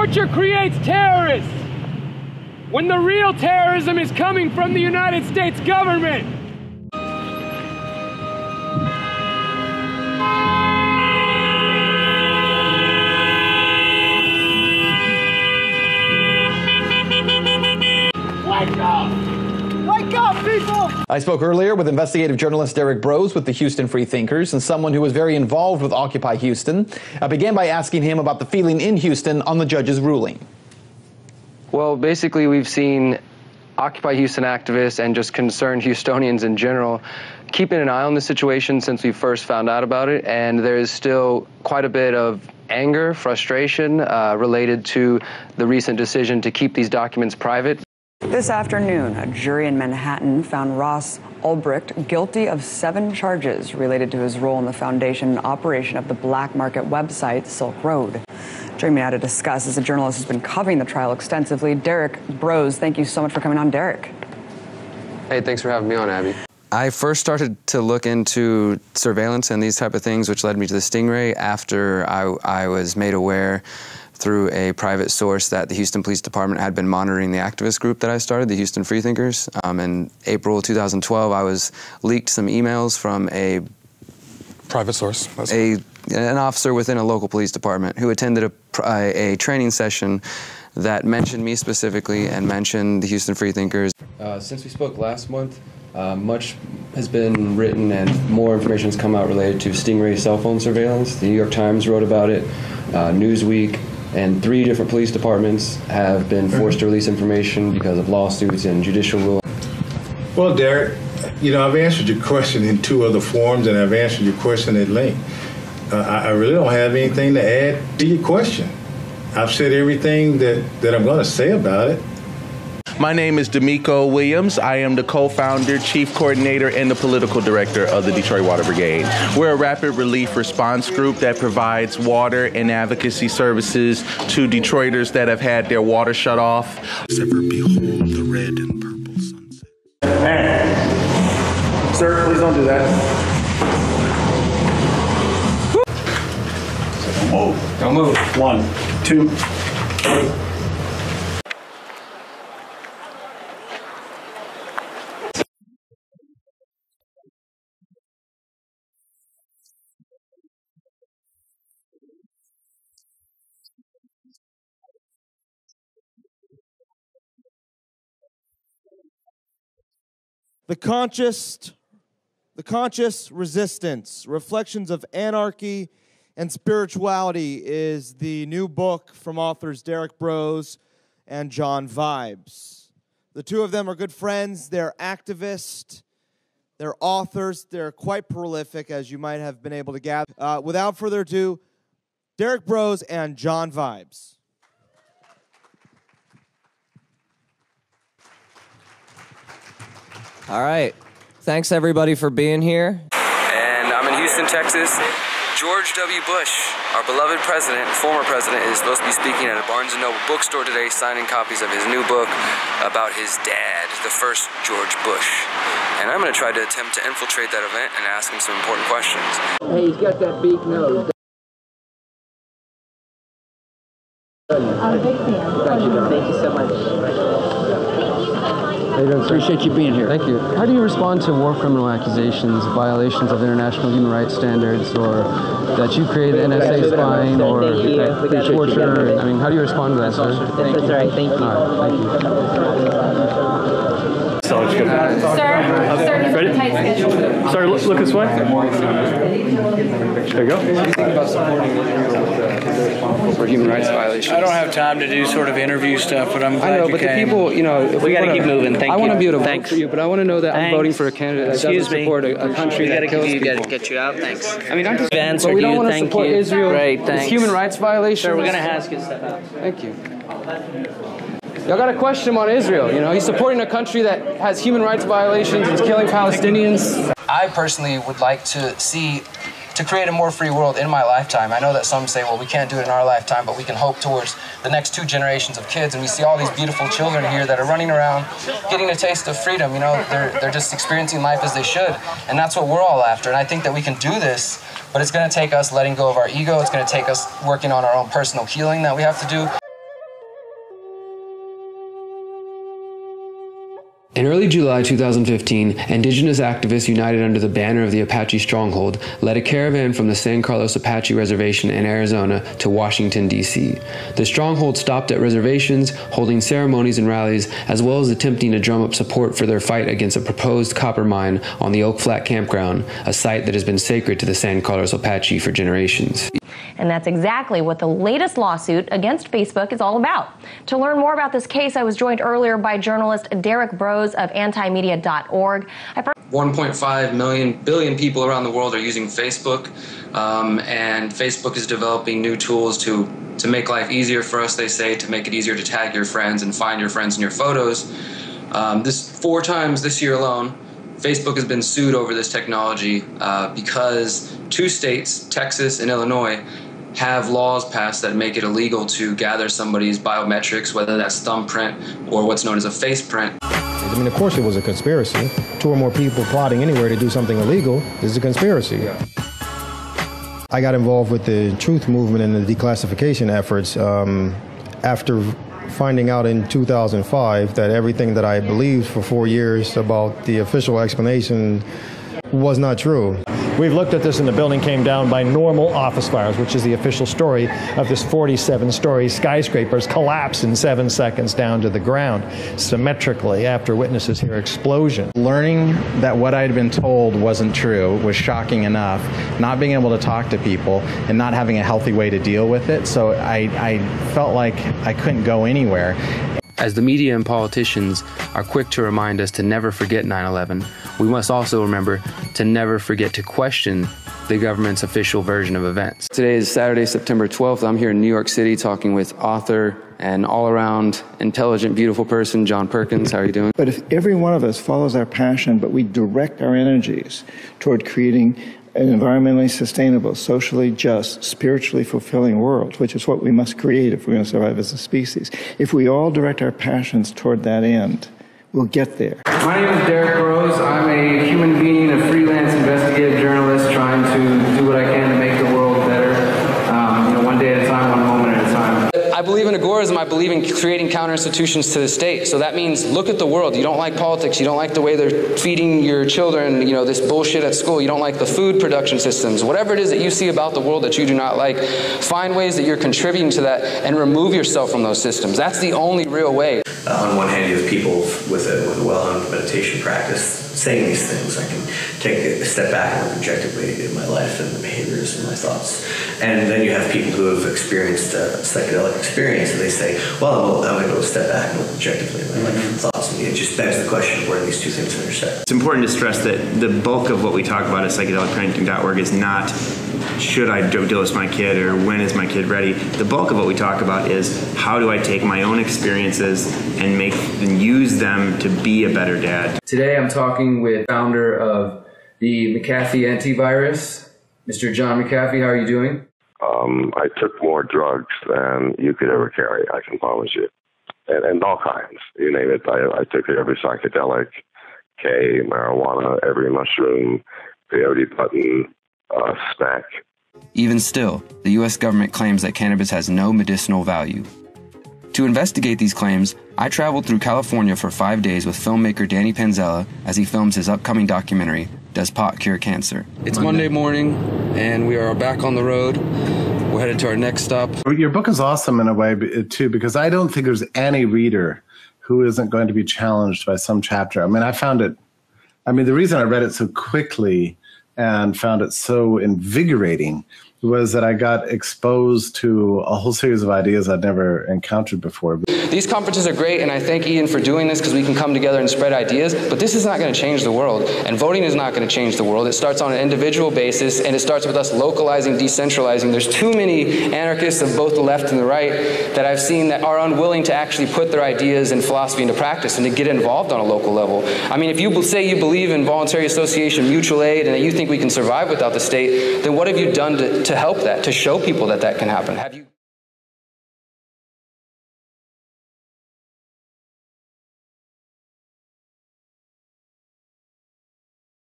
Torture creates terrorists, when the real terrorism is coming from the United States government. Wake up! Wake up, people! I spoke earlier with investigative journalist Derrick Broze with the Houston Free Thinkers and someone who was very involved with Occupy Houston. I began by asking him about the feeling in Houston on the judge's ruling. Well, basically, we've seen Occupy Houston activists and just concerned Houstonians in general keeping an eye on the situation since we first found out about it, and there is still quite a bit of anger, frustration related to the recent decision to keep these documents private. This afternoon, a jury in Manhattan found Ross Ulbricht guilty of 7 charges related to his role in the foundation and operation of the black market website Silk Road. Joining me now to discuss is a journalist who's been covering the trial extensively, Derrick Broze. Thank you so much for coming on, Derrick. Hey, thanks for having me on, Abby. I first started to look into surveillance and these type of things, which led me to the Stingray after I was made aware through a private source that the Houston Police Department had been monitoring the activist group that I started, the Houston Free Thinkers. In April 2012, I was leaked some emails from a private source, an officer within a local police department who attended a training session that mentioned me specifically and mentioned the Houston Free Thinkers. Since we spoke last month, much has been written and more information has come out related to Stingray cell phone surveillance. The New York Times wrote about it, Newsweek, and 3 different police departments have been forced to release information because of lawsuits and judicial rulings. Well, Derrick, you know, I've answered your question in 2 other forms, and I've answered your question at length. I really don't have anything to add to your question. I've said everything that I'm going to say about it. My name is D'Amico Williams. I am the co-founder, chief coordinator, and the political director of the Detroit Water Brigade. We're a rapid relief response group that provides water and advocacy services to Detroiters that have had their water shut off. Ever behold the red and purple sunset. Hey, sir, please don't do that. Don't move. Don't move. 1, 2, 3. The Conscious Resistance, Reflections of Anarchy and Spirituality is the new book from authors Derrick Broze and John Vibes. The 2 of them are good friends, they're activists, they're authors, they're quite prolific, as you might have been able to gather. Without further ado, Derrick Broze and John Vibes. All right. Thanks, everybody, for being here. And I'm in Houston, Texas. George W. Bush, our beloved president, former president, is supposed to be speaking at a Barnes & Noble bookstore today, signing copies of his new book about his dad, the first George Bush. And I'm going to try to attempt to infiltrate that event and ask him some important questions. Hey, he's got that big nose. I'm a big fan. Thank you so much. Appreciate you being here. Thank you. How do you respond to war criminal accusations, violations of international human rights standards, or that you created NSA spying, or torture? I mean, how do you respond to that, sir? That's all right. Thank you. All right, thank you. Sir, ready? Tight schedule. Sorry, look this way. There you go. For human rights violations. I don't have time to do sort of interview stuff, but I'm glad I know, you but came. the people, you know, we got to keep moving. Thank you. I want to be able to vote Thanks. for you, but I want to know that I'm voting for a candidate that doesn't me. support a country that kills people. We got to get you out. Thanks. I mean, I'm just. But we don't want to support Israel. Great, thanks. It's human rights violations. Sir, we're going to ask you to step out. Thank you. Y'all got to question him on Israel. You know, he's supporting a country that has human rights violations. He's killing Palestinians. I personally would like to see to create a more free world in my lifetime. I know that some say, well, we can't do it in our lifetime, but we can hope towards the next 2 generations of kids. And we see all these beautiful children here that are running around, getting a taste of freedom. You know, they're just experiencing life as they should. And that's what we're all after. And I think that we can do this, but it's going to take us letting go of our ego. It's going to take us working on our own personal healing that we have to do. In early July 2015, indigenous activists united under the banner of the Apache Stronghold led a caravan from the San Carlos Apache Reservation in Arizona to Washington, D.C. The Stronghold stopped at reservations, holding ceremonies and rallies, as well as attempting to drum up support for their fight against a proposed copper mine on the Oak Flat Campground, a site that has been sacred to the San Carlos Apache for generations. And that's exactly what the latest lawsuit against Facebook is all about. To learn more about this case, I was joined earlier by journalist Derrick Broze of antimedia.org. 1.5 billion people around the world are using Facebook, and Facebook is developing new tools to make life easier for us, they say, to make it easier to tag your friends and find your friends in your photos. 4 times this year alone, Facebook has been sued over this technology because 2 states, Texas and Illinois, have laws passed that make it illegal to gather somebody's biometrics, whether that's thumbprint or what's known as a face print. I mean, of course it was a conspiracy. 2 or more people plotting anywhere to do something illegal is a conspiracy. Yeah. I got involved with the truth movement and the declassification efforts after finding out in 2005 that everything that I believed for 4 years about the official explanation was not true. We've looked at this, and the building came down by normal office fires, which is the official story of this 47-story skyscraper's collapse in 7 seconds down to the ground, symmetrically after witnesses hear explosion. Learning that what I'd been told wasn't true was shocking enough, not being able to talk to people and not having a healthy way to deal with it, so I felt like I couldn't go anywhere. As the media and politicians are quick to remind us to never forget 9/11, we must also remember to never forget to question the government's official version of events. Today is Saturday, September 12th. I'm here in New York City talking with author and all-around intelligent, beautiful person, John Perkins. How are you doing? But if every one of us follows our passion, but we direct our energies toward creating an environmentally sustainable, socially just, spiritually fulfilling world, which is what we must create if we're going to survive as a species. If we all direct our passions toward that end, we'll get there. My name is Derrick Broze. I'm a human being, a freelance investigative journalist trying to do what I can to make the world better, one day at a time, one moment at a time. I believe in agorism. I believe in creating counter-institutions to the state. So that means look at the world. You don't like politics. You don't like the way they're feeding your children, this bullshit at school. You don't like the food production systems. Whatever it is that you see about the world that you do not like, find ways that you're contributing to that and remove yourself from those systems. That's the only real way. On one hand, you have people with a well-known meditation practice saying these things. I can take a step back and look objectively at my life and the behaviors and my thoughts. And then you have people who have experienced a psychedelic experience, and they say, well, I'm going to go step back and look objectively at my life and thoughts. And it just begs the question of where these two things intersect. It's important to stress that the bulk of what we talk about at psychedelicparenting.org is not should I dose my kid or when is my kid ready. The bulk of what we talk about is how do I take my own experiences and use them to be a better dad. Today I'm talking with founder of the McAfee antivirus, Mr. John McAfee. How are you doing? I took more drugs than you could ever carry, I can promise you. And all kinds, you name it. I took every psychedelic, K, marijuana, every mushroom, peyote button, snack. Even still, the U.S. government claims that cannabis has no medicinal value. To investigate these claims, I traveled through California for 5 days with filmmaker Danny Panzella as he films his upcoming documentary, Does Pot Cure Cancer? It's Monday morning, and we are back on the road. We're headed to our next stop. Your book is awesome in a way, too, because I don't think there's any reader who isn't going to be challenged by some chapter. The reason I read it so quickly and found it so invigorating was that I got exposed to a whole series of ideas I'd never encountered before. These conferences are great, and I thank Ian for doing this because we can come together and spread ideas, but this is not going to change the world, and voting is not going to change the world. It starts on an individual basis, and it starts with us localizing, decentralizing. There's too many anarchists of both the left and the right that I've seen that are unwilling to actually put their ideas and philosophy into practice and to get involved on a local level. If you say you believe in voluntary association, mutual aid, and that you think we can survive without the state, then what have you done to help that, to show people that that can happen? Have you